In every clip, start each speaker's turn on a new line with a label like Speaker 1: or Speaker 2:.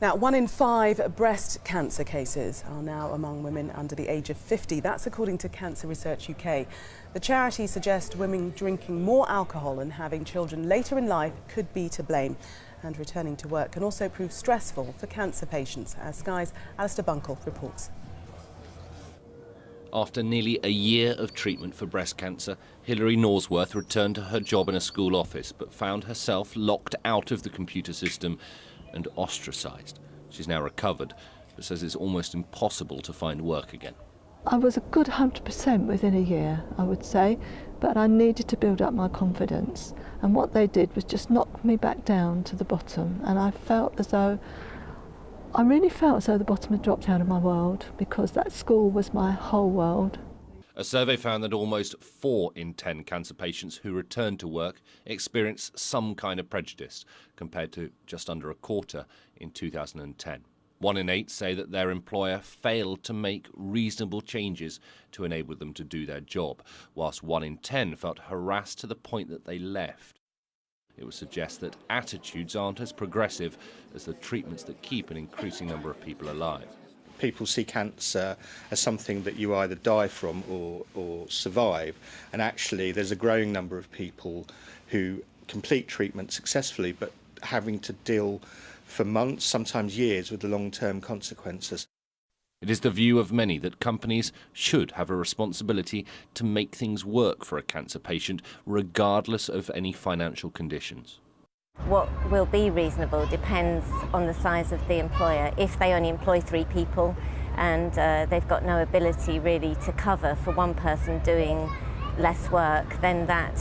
Speaker 1: Now, 1 in 5 breast cancer cases are now among women under the age of 50. That's according to Cancer Research UK. The charity suggests women drinking more alcohol and having children later in life could be to blame. And returning to work can also prove stressful for cancer patients, as Sky's Alistair Bunkle reports.
Speaker 2: After nearly a year of treatment for breast cancer, Hilary Norsworth returned to her job in a school office, but found herself locked out of the computer system and ostracised. She's now recovered, but says it's almost impossible to find work again.
Speaker 3: I was a good 100% within a year, I would say, but I needed to build up my confidence. And what they did was just knock me back down to the bottom, and I really felt as though the bottom had dropped out of my world, because that school was my whole world.
Speaker 2: A survey found that almost 4 in 10 cancer patients who return to work experience some kind of prejudice, compared to just under a quarter in 2010. 1 in 8 say that their employer failed to make reasonable changes to enable them to do their job, whilst 1 in 10 felt harassed to the point that they left. It would suggest that attitudes aren't as progressive as the treatments that keep an increasing number of people alive.
Speaker 4: People see cancer as something that you either die from or survive, and actually there's a growing number of people who complete treatment successfully but having to deal for months, sometimes years, with the long-term consequences.
Speaker 2: It is the view of many that companies should have a responsibility to make things work for a cancer patient, regardless of any financial conditions.
Speaker 5: What will be reasonable depends on the size of the employer. If they only employ 3 people and they've got no ability really to cover for one person doing less work, then that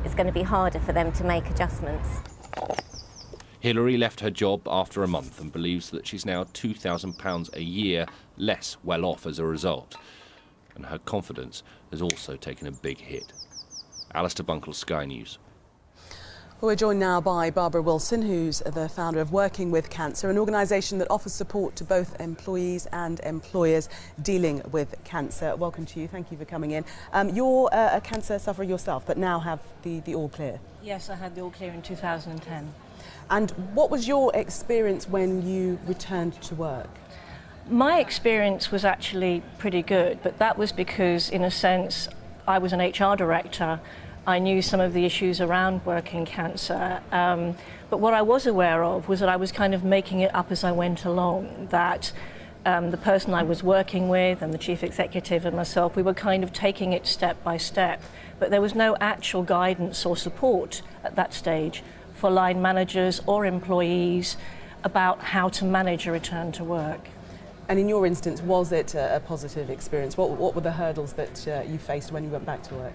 Speaker 5: is going to be harder for them to make adjustments.
Speaker 2: Hilary left her job after a month and believes that she's now £2,000 a year less well off as a result. And her confidence has also taken a big hit. Alistair Bunkle, Sky News.
Speaker 1: We're joined now by Barbara Wilson, who's the founder of Working with Cancer, an organisation that offers support to both employees and employers dealing with cancer. Welcome to you. Thank you for coming in. You're a cancer sufferer yourself, but now have the all clear.
Speaker 6: Yes, I had the all clear in 2010.
Speaker 1: And what was your experience when you returned to work?
Speaker 6: My experience was actually pretty good, but that was because, in a sense, I was an HR director. I knew some of the issues around working cancer, but what I was aware of was that I was kind of making it up as I went along, that the person I was working with and the chief executive and myself, we were kind of taking it step by step, but there was no actual guidance or support at that stage for line managers or employees about how to manage a return to work.
Speaker 1: And in your instance, was it a positive experience? What were the hurdles that you faced when you went back to work?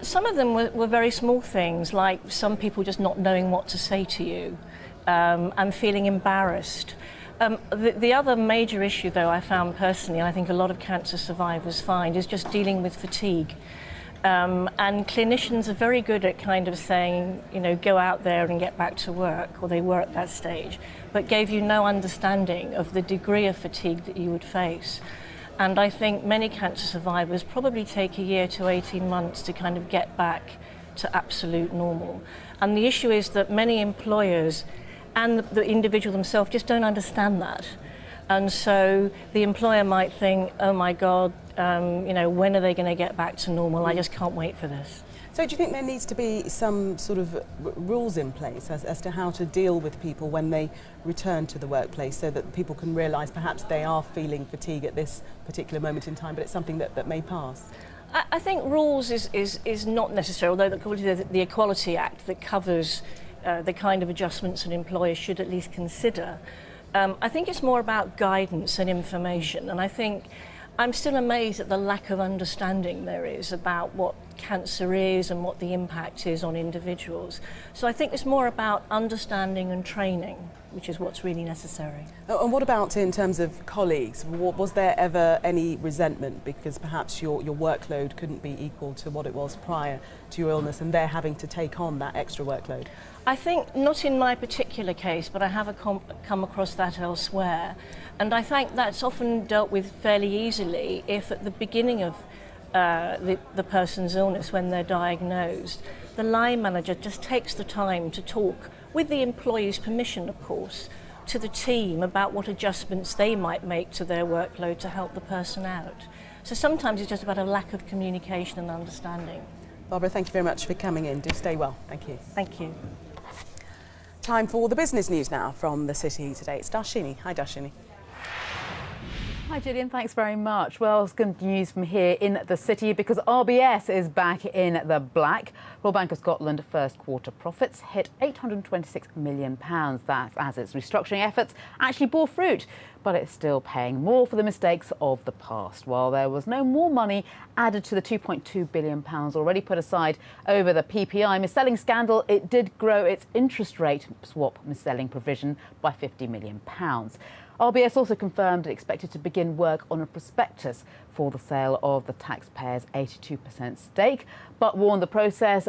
Speaker 6: Some of them were very small things, like some people just not knowing what to say to you and feeling embarrassed. The other major issue, though, I found personally, and I think a lot of cancer survivors find, is just dealing with fatigue. And clinicians are very good at kind of saying, you know, go out there and get back to work, or they were at that stage, but gave you no understanding of the degree of fatigue that you would face. And I think many cancer survivors probably take a year to 18 months to kind of get back to absolute normal. And the issue is that many employers and the individual themselves just don't understand that. And so the employer might think, oh my God, you know, when are they going to get back to normal? I just can't wait for this.
Speaker 1: So do you think there needs to be some sort of rules in place as to how to deal with people when they return to the workplace, so that people can realise perhaps they are feeling fatigue at this particular moment in time, but it's something that may pass?
Speaker 6: I think rules is not necessary, although the Equality Act that covers the kind of adjustments an employer should at least consider. I think it's more about guidance and information, and I think I'm still amazed at the lack of understanding there is about what cancer is and what the impact is on individuals. So I think it's more about understanding and training, which is what's really necessary.
Speaker 1: And what about in terms of colleagues? Was there ever any resentment because perhaps your workload couldn't be equal to what it was prior to your illness, and they're having to take on that extra workload?
Speaker 6: I think not in my particular case, but I have come across that elsewhere. And I think that's often dealt with fairly easily if at the beginning of the person's illness, when they're diagnosed, the line manager just takes the time to talk, with the employee's permission of course, to the team about what adjustments they might make to their workload to help the person out. So sometimes it's just about a lack of communication and understanding.
Speaker 1: Barbara, thank you very much for coming in. Do stay well. Thank you.
Speaker 6: Thank you.
Speaker 1: Time for the business news now from the city today. It's Darshini. Hi, Darshini.
Speaker 7: Hi Gillian, thanks very much. Well, it's good news from here in the city because RBS is back in the black. Royal Bank of Scotland first quarter profits hit £826 million. That's as its restructuring efforts actually bore fruit. But it's still paying more for the mistakes of the past. While there was no more money added to the £2.2 billion already put aside over the PPI mis-selling scandal, it did grow its interest rate swap mis-selling provision by £50 million. RBS also confirmed it expected to begin work on a prospectus for the sale of the taxpayers' 82% stake, but warned the process